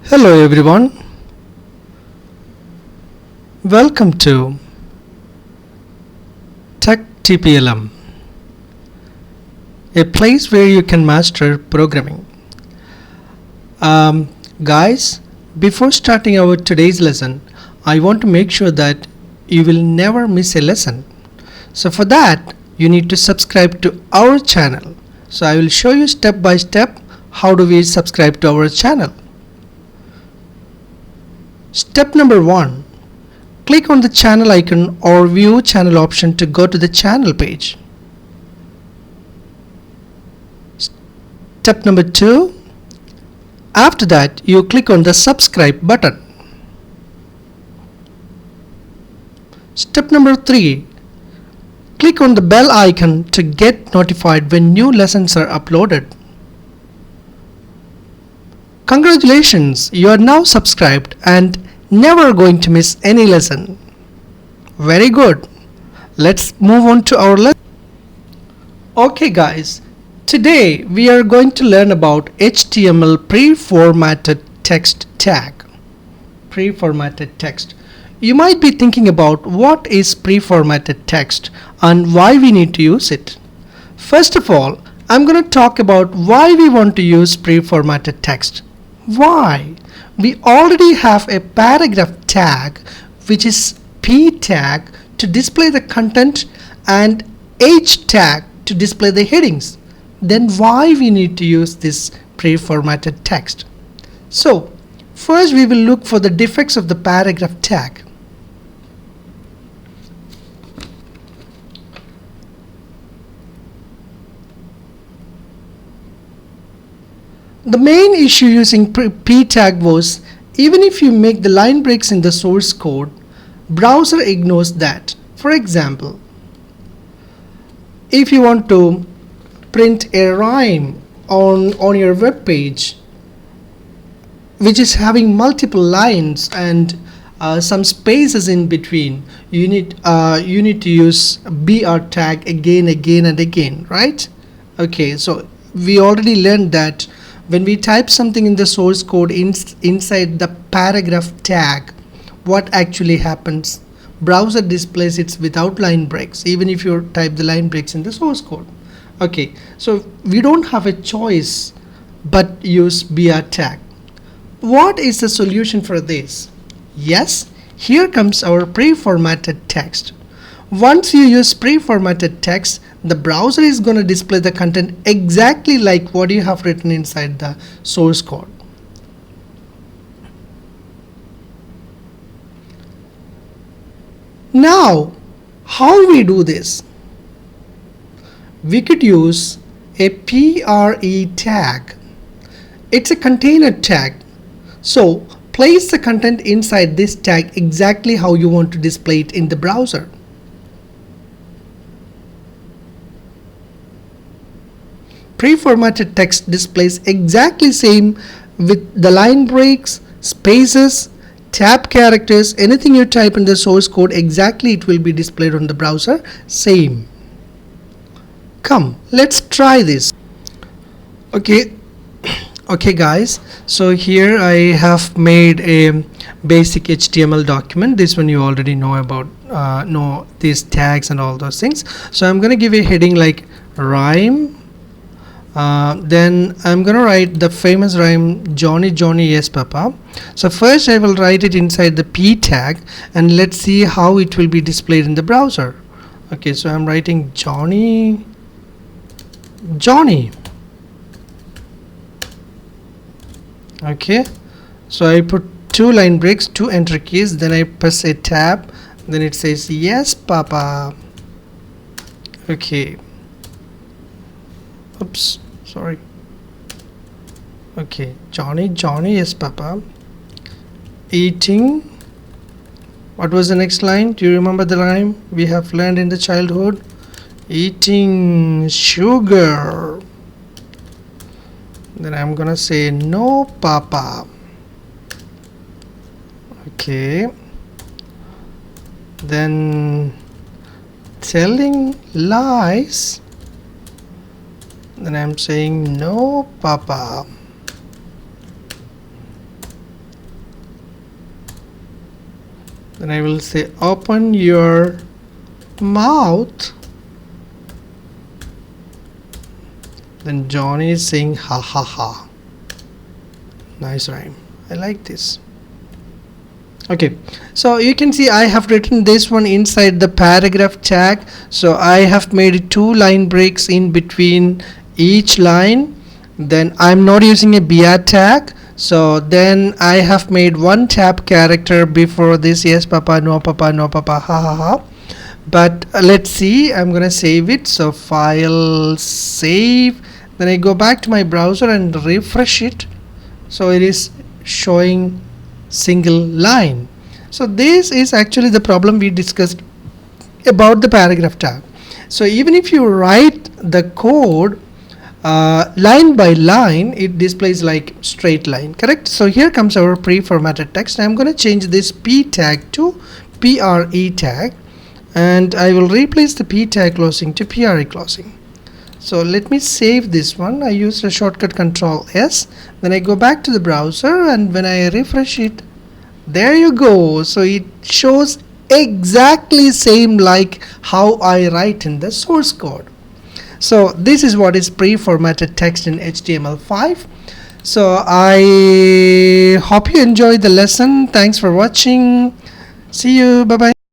Hello everyone, welcome to Tech TPLM, a place where you can master programming. Guys, before starting our today's lesson, I want to make sure that you will never miss a lesson. So for that, you need to subscribe to our channel. So I will show you step by step how do we subscribe to our channel. Step number 1. Click on the channel icon or view channel option to go to the channel page. Step number 2. After that, you click on the subscribe button. Step number 3. Click on the bell icon to get notified when new lessons are uploaded. Congratulations, you are now subscribed and never going to miss any lesson. Very good. Let's move on to our lesson. Okay guys, today we are going to learn about HTML preformatted text tag. Preformatted text. You might be thinking about what is preformatted text and why we need to use it. First of all, I'm going to talk about why we want to use preformatted text. Why? We already have a paragraph tag which is p tag to display the content and h tag to display the headings. Then why we need to use this preformatted text? So first we will look for the defects of the paragraph tag. The main issue using p tag was even if you make the line breaks in the source code, browser ignores that. For example, if you want to print a rhyme on your web page which is having multiple lines and some spaces in between, you need to use br tag again and again, right? Okay, so we already learned that when we type something in the source code inside the paragraph tag, what actually happens? Browser displays it without line breaks, even if you type the line breaks in the source code. Okay, so we don't have a choice but use br tag. What is the solution for this? Yes, here comes our preformatted text. Once you use preformatted text, the browser is going to display the content exactly like what you have written inside the source code. Now, how we do this? We could use a pre tag. It's a container tag. So place the content inside this tag exactly how you want to display it in the browser. Preformatted text displays exactly same with the line breaks, spaces, tab characters, anything you type in the source code exactly it will be displayed on the browser, same. Come, let's try this. Okay guys, so here I have made a basic HTML document. This one you already know about, know these tags and all those things. So I'm gonna give a heading like rhyme. Then I'm gonna write the famous rhyme Johnny Johnny yes papa. So first I will write it inside the p tag and let's see how it will be displayed in the browser. Okay, so I'm writing Johnny Johnny. Okay, so I put 2 line breaks, 2 enter keys, then I press a tab, then it says yes papa. Okay, oops, sorry. Okay, Johnny Johnny yes papa. Eating. What was the next line? Do you remember the rhyme we have learned in the childhood? Eating sugar. Then I'm gonna say no papa. Okay, then telling lies. Then I'm saying no papa. Then I will say open your mouth. Then Johnny is saying ha ha ha. Nice rhyme. I like this. Okay, so you can see I have written this one inside the paragraph tag. So I have made 2 line breaks in between each line. Then I'm not using a BR tag. So then I have made 1 tab character before this. Yes papa, no papa, no papa, ha ha ha. But let's see, I'm gonna save it. So file, save. Then I go back to my browser and refresh it. So it is showing single line. So this is actually the problem we discussed about the paragraph tag. So even if you write the code line by line, it displays like straight line, correct? So here comes our pre-formatted text. I'm going to change this p tag to pre tag, and I will replace the p tag closing to pre closing. So let me save this one. I use the shortcut Control S. Then I go back to the browser, and when I refresh it, there you go. So it shows exactly same like how I write in the source code. So this is what is pre-formatted text in HTML5. So I hope you enjoyed the lesson. Thanks for watching. See you. Bye bye.